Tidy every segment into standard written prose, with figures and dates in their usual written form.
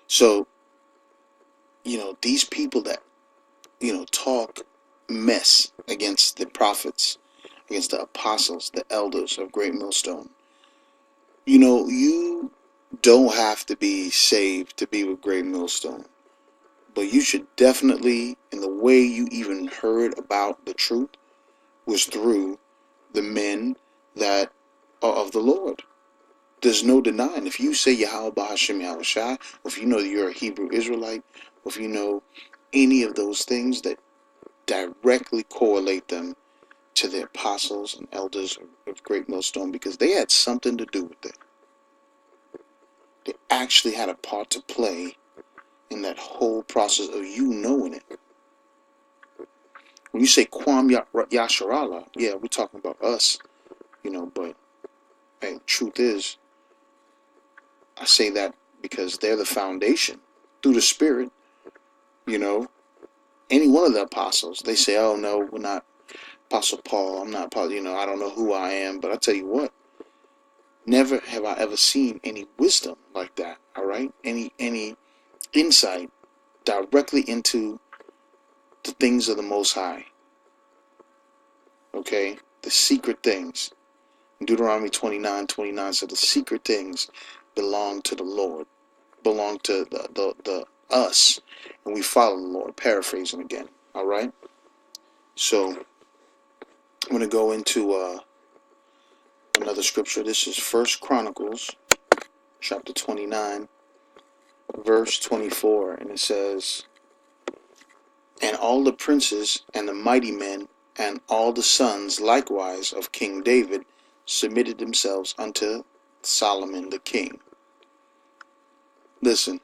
So, these people that, talk mess against the prophets, against the apostles, the elders of Great Millstone, you don't have to be saved to be with Great Millstone. But you should definitely, and the way you even heard about the truth was through the men that are of the Lord. There's no denying. If you say Yahweh Bahashim Yahweh Shai, or if you know that you're a Hebrew Israelite, or if you know any of those things that directly correlate them to the apostles and elders of Great Millstone, because they had something to do with it. They actually had a part to play in that whole process of you knowing it. When you say Kwam Yasharala, yeah, we're talking about us, but hey, truth is, I say that because they're the foundation through the Spirit. Any one of the apostles, they say, oh no, we're not Apostle Paul, I'm not Paul, I don't know who I am, but I tell you what, never have I ever seen any wisdom like that, all right? Any insight directly into the things of the Most High, okay? The secret things. Deuteronomy 29:29 said the secret things belong to the Lord, belong to the us, and we follow the Lord. Paraphrasing again, all right? So I'm going to go into another scripture. This is 1 Chronicles chapter 29, verse 24, and it says, and all the princes and the mighty men and all the sons likewise of King David submitted themselves unto Solomon the king. Listen,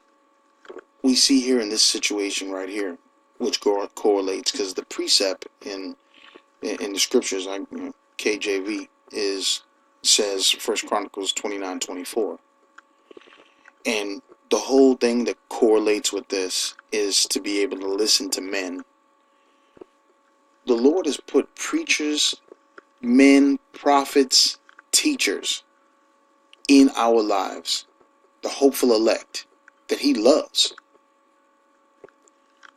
we see here in this situation right here, which correlates, because the precept in the scriptures, like KJV, says 1 Chronicles 29:24, and the whole thing that correlates with this is to be able to listen to men. The Lord has put preachers, men, prophets, teachers in our lives, the hopeful elect that He loves,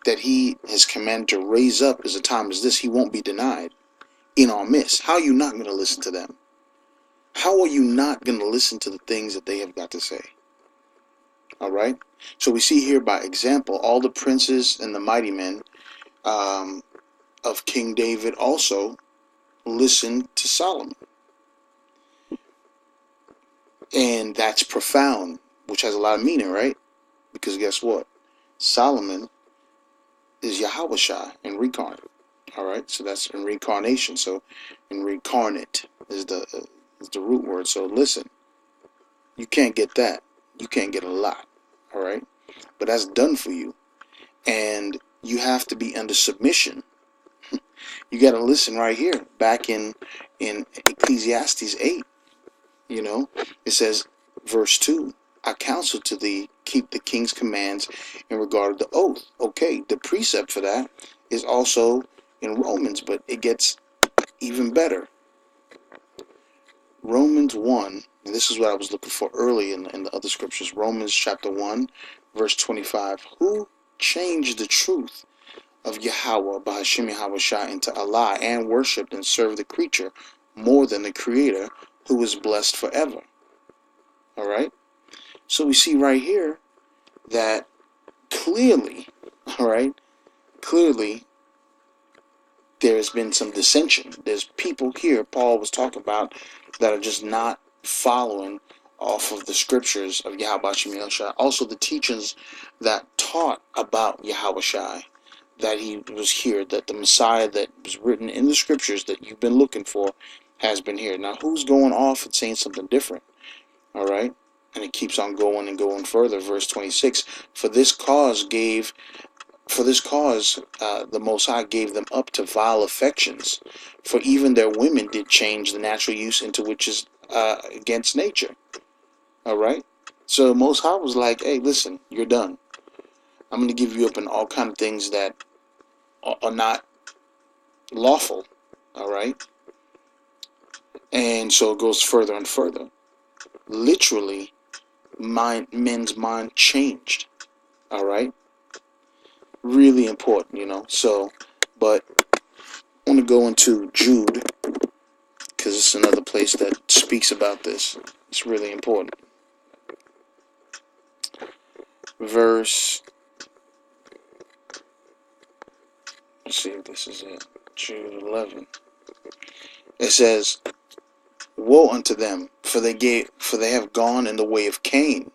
that He has commanded to raise up as a time as this. He won't be denied in our midst. How are you not going to listen to them? How are you not going to listen to the things that they have got to say? All right. So we see here by example, all the princes and the mighty men of King David also listened to Solomon. And that's profound, which has a lot of meaning, right? Because guess what? Solomon is Yahweh Shai in reincarnate. All right. So that's in reincarnation. So in reincarnate is the root word. So listen, you can't get that. You can't get a lot. All right. But that's done for you. And you have to be under submission. You got to listen right here, back in Ecclesiastes 8. It says, verse 2, I counsel to thee, keep the king's commands in regard to the oath. Okay, the precept for that is also in Romans, but it gets even better. Romans 1, and this is what I was looking for early in the other scriptures. Romans chapter 1, verse 25. Who changed the truth of Yahweh by Hashem Yahweh Shai into a lie, and worshipped and served the creature more than the Creator, who is blessed forever? All right. So we see right here that clearly, all right, clearly there has been some dissension. There's people here Paul was talking about that are just not following off of the scriptures of Yahweh Shem Shai. Also the teachings that taught about Yahweh Shai, that He was here, that the Messiah that was written in the scriptures that you've been looking for has been here. Now who's going off and saying something different? All right. And it keeps on going and going further. Verse 26, for this cause the Most High gave them up to vile affections, for even their women did change the natural use into which is against nature. All right. So the Most High was like, hey, listen, you're done. I'm going to give you up in all kinds of things that are not lawful. All right. And so it goes further and further. Literally, men's mind changed. All right, really important, So, but I want to go into Jude because it's another place that speaks about this. It's really important. Verse. Let's see if this is it. Jude 11. It says, "Woe unto them, for they have gone in the way of Cain,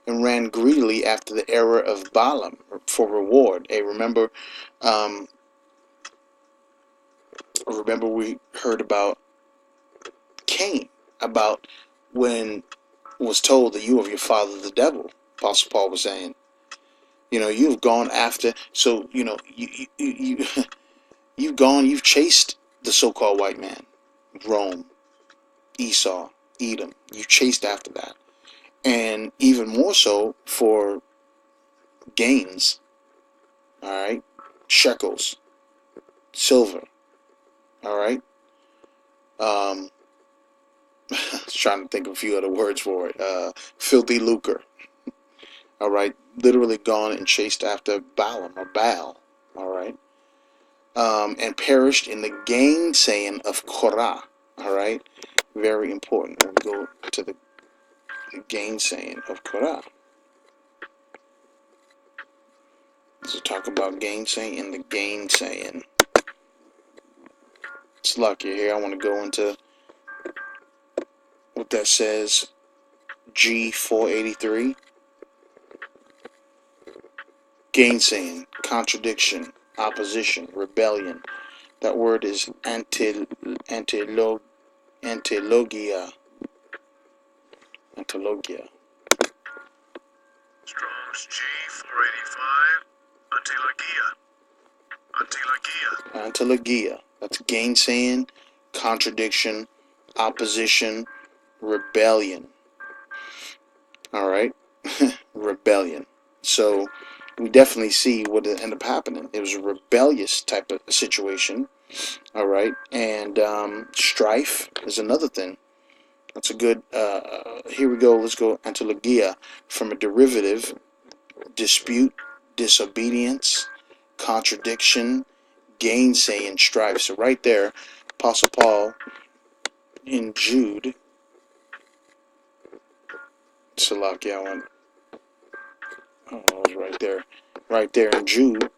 and ran greedily after the error of Balaam for reward." Hey, um, remember we heard about Cain, about when was told that you of your father the devil. Apostle Paul was saying, you've gone after. So you've chased the so-called white man, Rome, Esau, Edom. You chased after that, and even more so for gains. All right, shekels, silver. All right. I was trying to think of a few other words for it. Filthy lucre. All right, literally gone and chased after Balaam or Baal. All right, and perished in the gainsaying of Korah. All right, very important. We'll go to the gainsaying of Korah. So talk about gainsaying and the gainsaying. It's lucky here. I want to go into what that says. G483. Gainsaying, contradiction, opposition, rebellion. That word is antilogia. Antilogia. Strong's G485. Antilogia. Antilogia. That's gainsaying, contradiction, opposition, rebellion. All right, rebellion. So we definitely see what ended up happening. It was a rebellious type of situation. All right, and strife is another thing. That's a good. Here we go. Let's go antilogia, from a derivative: dispute, disobedience, contradiction, gainsaying, strife. So right there, Apostle Paul in Jude. Salakia, it was right there in Jude.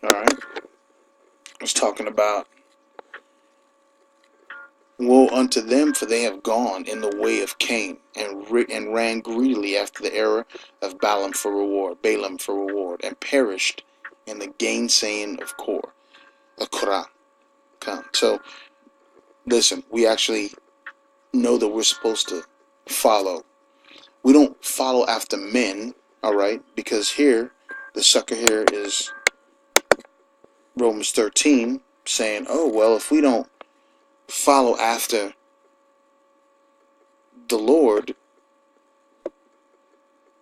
All right, I was talking about, "Woe unto them, for they have gone in the way of Cain, and ran greedily after the error of Balaam for reward, and perished in the gainsaying of Korah." So, listen, we actually know that we're supposed to follow. We don't follow after men, all right? Because here, the sucker here is Romans 13, saying, "Oh, well, if we don't follow after the Lord,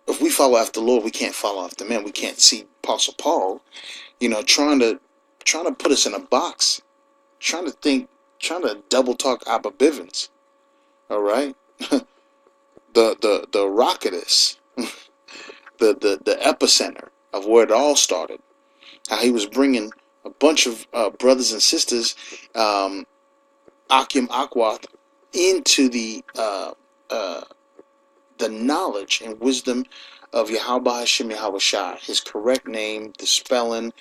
if we follow after the Lord, we can't follow after men." We can't see Apostle Paul, trying to put us in a box, trying to double talk Abba Bivens. All right, the rocketus, the epicenter of where it all started. How he was bringing a bunch of brothers and sisters, Akim Akwath, into the knowledge and wisdom of Yahweh Hashem Yahweh Shai, his correct name, the spelling,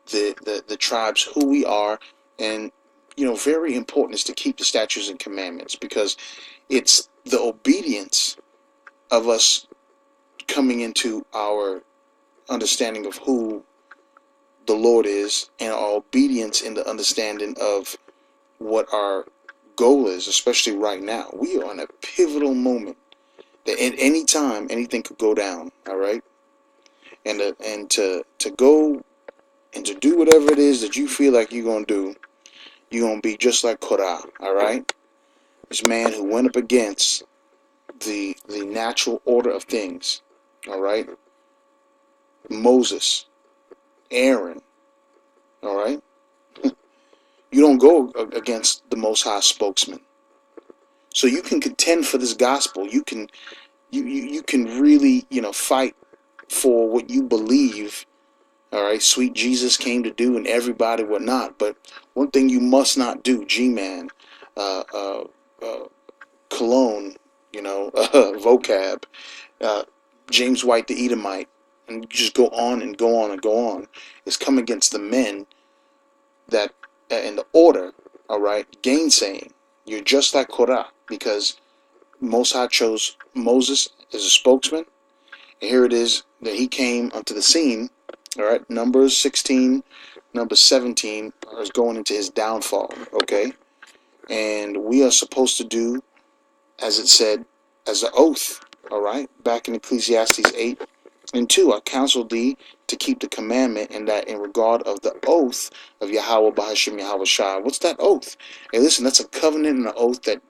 the tribes, who we are, and very important is to keep the statutes and commandments, because it's the obedience of us coming into our understanding of who the Lord is, and our obedience in the understanding of what our goal is, especially right now. We are in a pivotal moment that at any time anything could go down. All right, and to go and to do whatever it is that you feel like you're gonna do, you're gonna be just like Korah. All right, this man who went up against the natural order of things. All right, Moses, Aaron. All right, you don't go against the Most High spokesman. So you can contend for this gospel. You can really fight for what you believe. All right, sweet Jesus came to do, and everybody whatnot. But one thing you must not do, G-Man, Cologne, vocab, James White the Edomite, and you just go on and go on and go on, is come against the men that in the order, all right, gainsaying. You're just like Korah, because Most High chose Moses as a spokesman, and here it is that he came onto the scene. All right, Numbers 16, Numbers 17 is going into his downfall. Okay, and we are supposed to do as it said, as an oath. All right, back in Ecclesiastes 8:2, I counsel thee to keep the commandment, and that in regard of the oath of Yahweh Bahashim Yahweh Shai. What's that oath? Hey, listen, that's a covenant and an oath that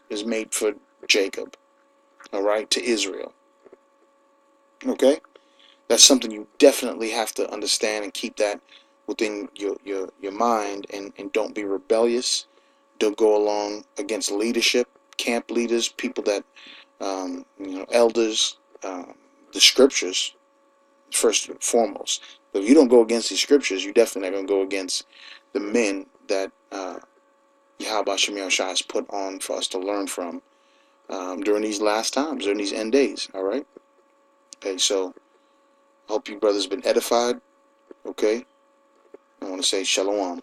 is made for Jacob. All right, to Israel. Okay, that's something you definitely have to understand and keep that within your mind, and don't be rebellious. Don't go along against leadership, camp leaders, people that elders, the scriptures first and foremost. But if you don't go against these scriptures, you're definitely not going to go against the men that Yahweh Shemi Shai has put on for us to learn from during these last times, during these end days. All right. Okay. So I hope you brothers been edified. Okay. I want to say shalom.